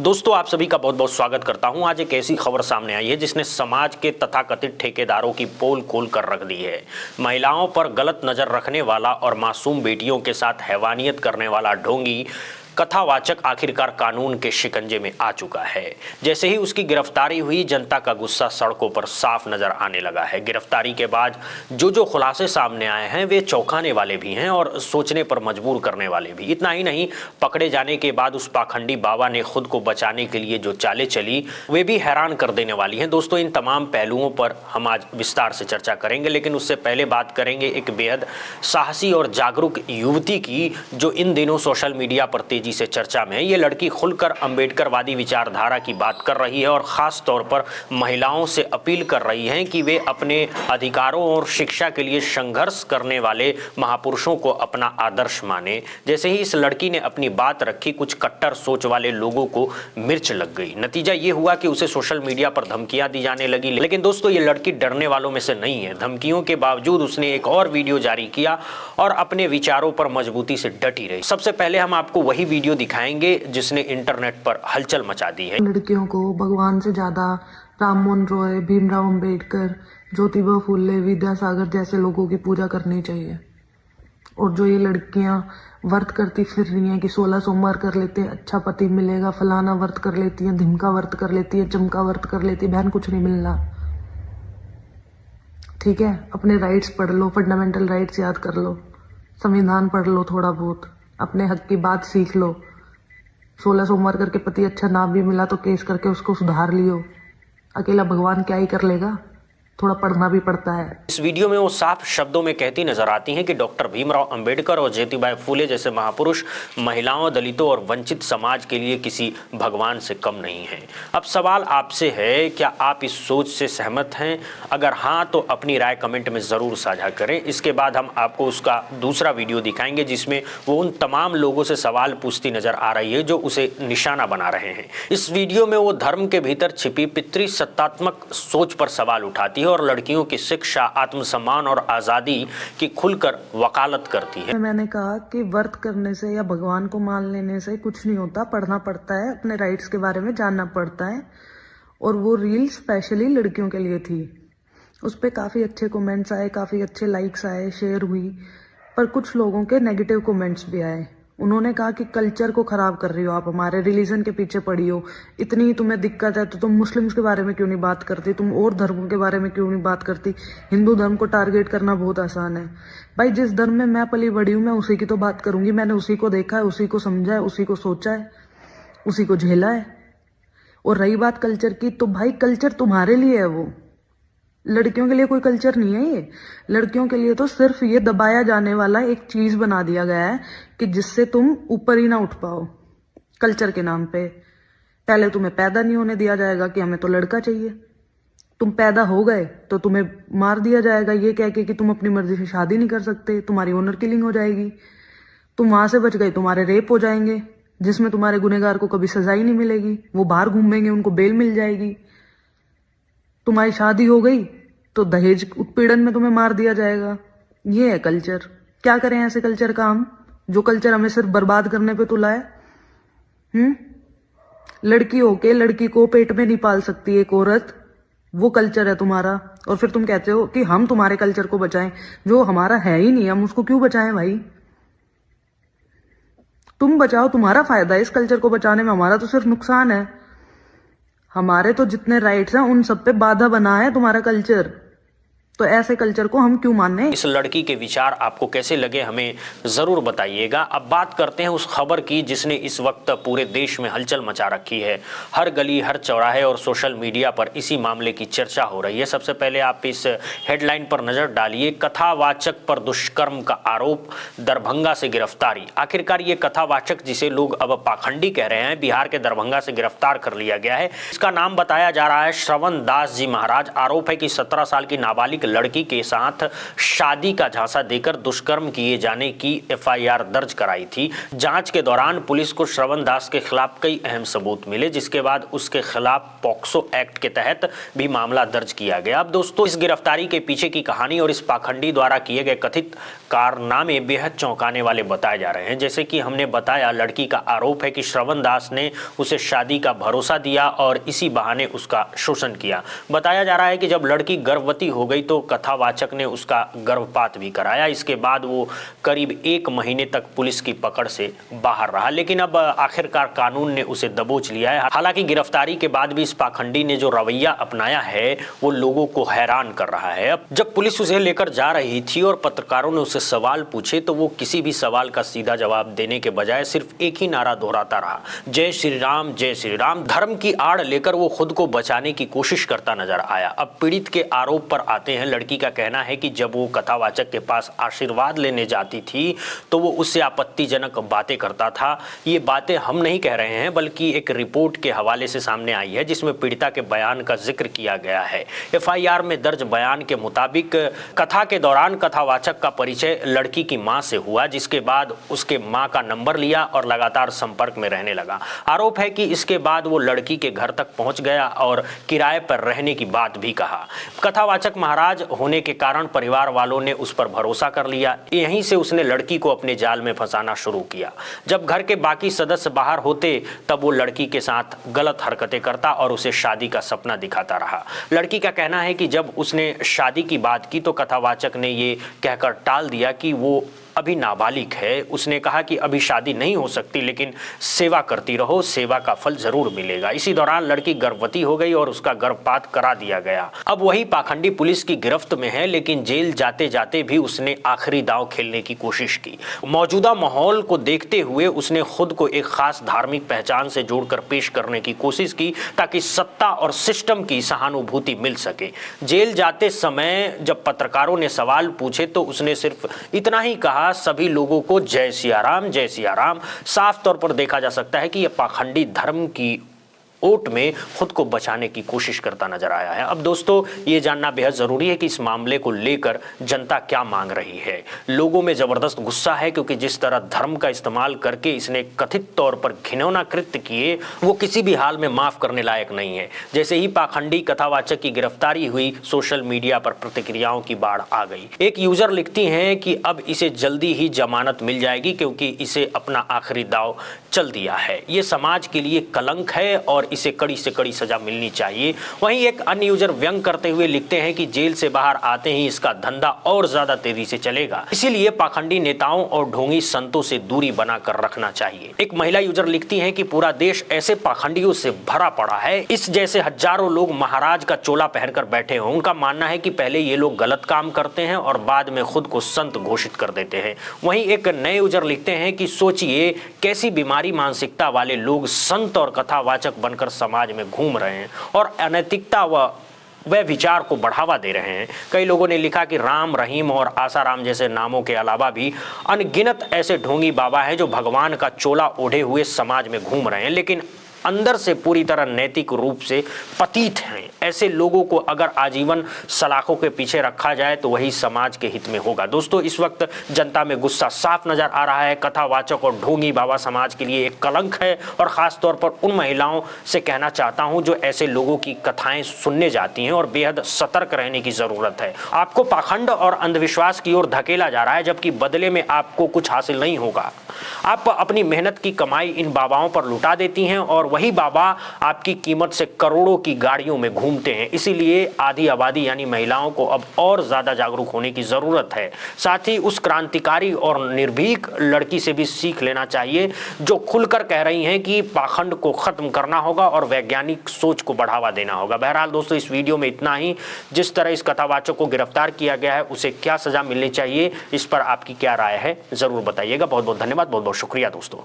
दोस्तों, आप सभी का बहुत बहुत स्वागत करता हूं। आज एक ऐसी खबर सामने आई है जिसने समाज के तथाकथित ठेकेदारों की पोल खोल कर रख दी है। महिलाओं पर गलत नजर रखने वाला और मासूम बेटियों के साथ हैवानियत करने वाला ढोंगी कथावाचक आखिरकार कानून के शिकंजे में आ चुका है। जैसे ही उसकी गिरफ्तारी हुई, जनता का गुस्सा सड़कों पर साफ नजर आने लगा है। गिरफ्तारी के बाद जो खुलासे सामने आए हैं वे चौंकाने वाले भी हैं और सोचने पर मजबूर करने वाले भी। इतना ही नहीं, पकड़े जाने के बाद उस पाखंडी बाबा ने खुद को बचाने के लिए जो चालें चली वे भी हैरान कर देने वाली हैं। दोस्तों, इन तमाम पहलुओं पर हम आज विस्तार से चर्चा करेंगे, लेकिन उससे पहले बात करेंगे एक बेहद साहसी और जागरूक युवती की जो इन दिनों सोशल मीडिया पर तेजी से चर्चा में है। ये लड़की खुलकर अंबेडकरवादी विचारधारा की बात कर रही है और खास तौर पर महिलाओं से अपील कर रही है कि वे अपने अधिकारों और शिक्षा के लिए संघर्ष करने वाले महापुरुषों को अपना आदर्श माने। जैसे ही इस लड़की ने अपनी बात रखी, कुछ कट्टर सोच वाले लोगों को मिर्च लग गई। नतीजा ये हुआ कि उसे सोशल मीडिया पर धमकियां दी जाने लगी। लेकिन दोस्तों, ये लड़की डरने वालों में से नहीं है। धमकियों के बावजूद उसने एक और वीडियो जारी किया और अपने विचारों पर मजबूती से डटी रही। सबसे पहले हम आपको वही वीडियो दिखाएंगे जिसने इंटरनेट पर हलचल मचा दी है। लड़कियों को भगवान से ज्यादा राममोहन रॉय, भीमराव अंबेडकर, ज्योतिबा फुले, विद्यासागर जैसे लोगों की पूजा करनी चाहिए। और जो ये लड़कियां व्रत करती फिर रही हैं कि 16 सोमवार कर लेते हैं, अच्छा पति मिलेगा, फलाना व्रत कर लेती हैं, धिमका व्रत कर लेती है, चमका व्रत कर लेती है, बहन कुछ नहीं मिलना। ठीक है, अपने राइट्स पढ़ लो, फंडामेंटल राइट्स याद कर लो, संविधान पढ़ लो, थोड़ा बहुत अपने हक की बात सीख लो। 16 सोमवार करके पति अच्छा ना भी मिला तो केस करके उसको सुधार लियो। अकेला भगवान क्या ही कर लेगा, थोड़ा पढ़ना भी पड़ता है। इस वीडियो में वो साफ शब्दों में कहती नजर आती हैं कि डॉक्टर भीमराव अंबेडकर और ज्योतिबा फुले जैसे महापुरुष महिलाओं, दलितों और वंचित समाज के लिए किसी भगवान से कम नहीं हैं। अब सवाल आपसे है, क्या आप इस सोच से सहमत हैं? अगर हाँ, तो अपनी राय कमेंट में ज़रूर साझा करें। इसके बाद हम आपको उसका दूसरा वीडियो दिखाएंगे जिसमें वो उन तमाम लोगों से सवाल पूछती नजर आ रही है जो उसे निशाना बना रहे हैं। इस वीडियो में वो धर्म के भीतर छिपी पितृसत्तात्मक सोच पर सवाल उठाती है और लड़कियों की शिक्षा, आत्मसम्मान और आजादी की खुलकर वकालत करती है। मैंने कहा कि व्रत करने से या भगवान को मान लेने से कुछ नहीं होता, पढ़ना पड़ता है, अपने राइट्स के बारे में जानना पड़ता है। और वो रील स्पेशली लड़कियों के लिए थी। उस पर काफी अच्छे कमेंट्स आए, काफी अच्छे लाइक्स आए, शेयर हुई, पर कुछ लोगों के नेगेटिव कमेंट्स भी आए। उन्होंने कहा कि कल्चर को खराब कर रही हो आप, हमारे रिलीजन के पीछे पड़ी हो, इतनी तुम्हें दिक्कत है तो तुम मुस्लिम्स के बारे में क्यों नहीं बात करती, तुम और धर्मों के बारे में क्यों नहीं बात करती, हिंदू धर्म को टारगेट करना बहुत आसान है। भाई, जिस धर्म में मैं पली बड़ी हूँ मैं उसी की तो बात करूंगी। मैंने उसी को देखा है, उसी को समझा है, उसी को सोचा है, उसी को झेला है। और रही बात कल्चर की, तो भाई कल्चर तुम्हारे लिए है, वो लड़कियों के लिए कोई कल्चर नहीं है। ये लड़कियों के लिए तो सिर्फ ये दबाया जाने वाला एक चीज बना दिया गया है कि जिससे तुम ऊपर ही ना उठ पाओ कल्चर के नाम पे। पहले तुम्हें पैदा नहीं होने दिया जाएगा कि हमें तो लड़का चाहिए, तुम पैदा हो गए तो तुम्हें मार दिया जाएगा ये कह के कि तुम अपनी मर्जी से शादी नहीं कर सकते, तुम्हारी ऑनर किलिंग हो जाएगी। तुम वहां से बच गए, तुम्हारे रेप हो जाएंगे जिसमें तुम्हारे गुनहगार को कभी सजा ही नहीं मिलेगी, वो बाहर घूमेंगे, उनको बेल मिल जाएगी। तुम्हारी शादी हो गई तो दहेज उत्पीड़न में तुम्हें मार दिया जाएगा। ये है कल्चर। क्या करें ऐसे कल्चर का हम, जो कल्चर हमें सिर्फ बर्बाद करने पे तुला है। लड़की होके लड़की को पेट में नहीं पाल सकती एक औरत, वो कल्चर है तुम्हारा। और फिर तुम कहते हो कि हम तुम्हारे कल्चर को बचाएं, जो हमारा है ही नहीं, हम उसको क्यों बचाएं भाई। तुम बचाओ, तुम्हारा फायदा है इस कल्चर को बचाने में, हमारा तो सिर्फ नुकसान है। हमारे तो जितने राइट्स हैं उन सब पे बाधा बना है तुम्हारा कल्चर, तो ऐसे कल्चर को हम क्यों माने। इस लड़की के विचार आपको कैसे लगे हमें जरूर बताइएगा। अब बात करते हैं उस खबर की जिसने इस वक्त पूरे देश में हलचल मचा रखी है। हर गली, हर चौराहे और सोशल मीडिया पर इसी मामले की चर्चा हो रही है। सबसे पहले आप इस हेडलाइन पर नजर डालिए, कथावाचक पर दुष्कर्म का आरोप, दरभंगा से गिरफ्तारी। आखिरकार ये कथावाचक, जिसे लोग अब पाखंडी कह रहे हैं, बिहार के दरभंगा से गिरफ्तार कर लिया गया है। इसका नाम बताया जा रहा है श्रवण दास जी महाराज। आरोप है कि 17 साल की नाबालिग लड़की के साथ शादी का झांसा देकर दुष्कर्म किए जाने की एफआईआर दर्ज कराई थी। जांच के दौरान पुलिस को श्रवण दास के खिलाफ कई अहम सबूत मिले, जिसके बाद उसके खिलाफ पॉक्सो एक्ट के तहत भी मामला दर्ज किया गया। अब दोस्तों, इस गिरफ्तारी के पीछे की कहानी और इस पाखंडी द्वारा किए गए कथित कारनामे बेहद चौंकाने वाले बताए जा रहे हैं। जैसे कि हमने बताया, लड़की का आरोप है कि श्रवण दास ने उसे शादी का भरोसा दिया और इसी बहाने उसका शोषण किया। बताया जा रहा है कि जब लड़की गर्भवती हो गई तो कथावाचक ने उसका गर्भपात भी कराया। इसके बाद वो करीब 1 महीने तक पुलिस की पकड़ से बाहर रहा, लेकिन अब आखिरकार कानून ने उसे दबोच लिया है। हालांकि गिरफ्तारी के बाद भी इस पाखंडी ने जो रवैया अपनाया है वो लोगों को हैरान कर रहा है। अब जब पुलिस उसे लेकर जा रही थी और पत्रकारों ने उससे सवाल पूछे तो वो किसी भी सवाल का सीधा जवाब देने के बजाय सिर्फ एक ही नारा दोहराता रहा, जय श्री राम, जय श्री राम। धर्म की आड़ लेकर वो खुद को बचाने की कोशिश करता नजर आया। अब पीड़ित के आरोप पर आते हैं। लड़की का कहना है कि जब वो कथावाचक के पास आशीर्वाद लेने जाती थी तो वो उससे आपत्तिजनक बातें करता था। ये बातें हम नहीं कह रहे हैं, बल्कि एक रिपोर्ट के हवाले से सामने आई है जिसमें पीड़िता के बयान का जिक्र किया गया है। एफआईआर में दर्ज बयान के मुताबिक कथा के दौरान कथावाचक का परिचय लड़की की मां से हुआ, जिसके बाद उसके मां का नंबर लिया और लगातार संपर्क में रहने लगा। आरोप है कि इसके बाद वो लड़की के घर तक पहुंच गया और किराए पर रहने की बात भी कहा। कथावाचक महाराज होने के कारण परिवार वालों ने उस पर भरोसा कर लिया। यहीं से उसने लड़की को अपने जाल में फंसाना शुरू किया। जब घर के बाकी सदस्य बाहर होते तब वो लड़की के साथ गलत हरकतें करता और उसे शादी का सपना दिखाता रहा। लड़की का कहना है कि जब उसने शादी की बात की तो कथावाचक ने ये कहकर टाल दिया कि वो अभी नाबालिग है। उसने कहा कि अभी शादी नहीं हो सकती, लेकिन सेवा करती रहो, सेवा का फल जरूर मिलेगा। इसी दौरान लड़की गर्भवती हो गई और उसका गर्भपात करा दिया गया। अब वही पाखंडी पुलिस की गिरफ्त में है, लेकिन जेल जाते जाते भी उसने आखिरी दांव खेलने की कोशिश की। मौजूदा माहौल को देखते हुए उसने खुद को एक खास धार्मिक पहचान से जोड़कर पेश करने की कोशिश की ताकि सत्ता और सिस्टम की सहानुभूति मिल सके। जेल जाते समय जब पत्रकारों ने सवाल पूछे तो उसने सिर्फ इतना ही कहा, सभी लोगों को जय सिया राम, जय सिया राम। साफ तौर पर देखा जा सकता है कि यह पाखंडी धर्म की ओट में खुद को बचाने की कोशिश करता नजर आया है। अब दोस्तों, ये जानना बेहद जरूरी है कि इस मामले को लेकर जनता क्या मांग रही है। लोगों में जबरदस्त गुस्सा है क्योंकि जिस तरह धर्म का इस्तेमाल करके इसने कथित तौर पर घिनौना कृत्य किए वो किसी भी हाल में माफ करने लायक नहीं है। जैसे ही पाखंडी कथावाचक की गिरफ्तारी हुई, सोशल मीडिया पर प्रतिक्रियाओं की बाढ़ आ गई। एक यूजर लिखती हैं कि अब इसे जल्दी ही जमानत मिल जाएगी क्योंकि इसे अपना आखिरी दाव चल दिया है। ये समाज के लिए कलंक है और इसे कड़ी से कड़ी सजा मिलनी चाहिए। वहीं एक अन्य यूजर व्यंग करते हुए लिखते हैं कि जेल से बाहर आते ही इसका धंधा और ज्यादा तेजी से चलेगा, इसीलिए पाखंडी नेताओं और ढोंगी संतों से दूरी बनाकर रखना चाहिए। एक महिला यूजर लिखती है कि पूरा देश ऐसे पाखंडियों से भरा पड़ा है, इस जैसे हजारों लोग महाराज का चोला पहनकर बैठे हों। उनका मानना है कि पहले ये लोग गलत काम करते हैं और बाद में खुद को संत घोषित कर देते हैं। वहीं एक नए यूजर लिखते हैं कि सोचिए कैसी बीमारी मानसिकता वाले लोग संत और कथावाचक बनकर समाज में घूम रहे हैं और अनैतिकता व विचार को बढ़ावा दे रहे हैं। कई लोगों ने लिखा कि राम, रहीम और आसाराम जैसे नामों के अलावा भी अनगिनत ऐसे ढोंगी बाबा हैं जो भगवान का चोला ओढ़े हुए समाज में घूम रहे हैं, लेकिन अंदर से पूरी तरह नैतिक रूप से पतित हैं। ऐसे लोगों को अगर आजीवन सलाखों के पीछे रखा जाए तो वही समाज के हित में होगा। दोस्तों, इस वक्त जनता में गुस्सा साफ नजर आ रहा है। कथावाचक और ढोंगी बाबा समाज के लिए एक कलंक है और खास तौर पर उन महिलाओं से कहना चाहता हूं जो ऐसे लोगों की कथाएं सुनने जाती हैं और बेहद सतर्क रहने की जरूरत है। आपको पाखंड और अंधविश्वास की ओर धकेला जा रहा है, जबकि बदले में आपको कुछ हासिल नहीं होगा। आप अपनी मेहनत की कमाई इन बाबाओं पर लुटा देती हैं और वही बाबा आपकी कीमत से करोड़ों की गाड़ियों में घूमते हैं। इसीलिए आधी आबादी यानी महिलाओं को अब और ज्यादा जागरूक होने की जरूरत है। साथ ही उस क्रांतिकारी और निर्भीक लड़की से भी सीख लेना चाहिए जो खुलकर कह रही हैं कि पाखंड को खत्म करना होगा और वैज्ञानिक सोच को बढ़ावा देना होगा। बहरहाल दोस्तों, इस वीडियो में इतना ही। जिस तरह इस कथावाचक को गिरफ्तार किया गया है उसे क्या सजा मिलनी चाहिए, इस पर आपकी क्या राय है जरूर बताइएगा। बहुत बहुत धन्यवाद, बहुत बहुत शुक्रिया दोस्तों।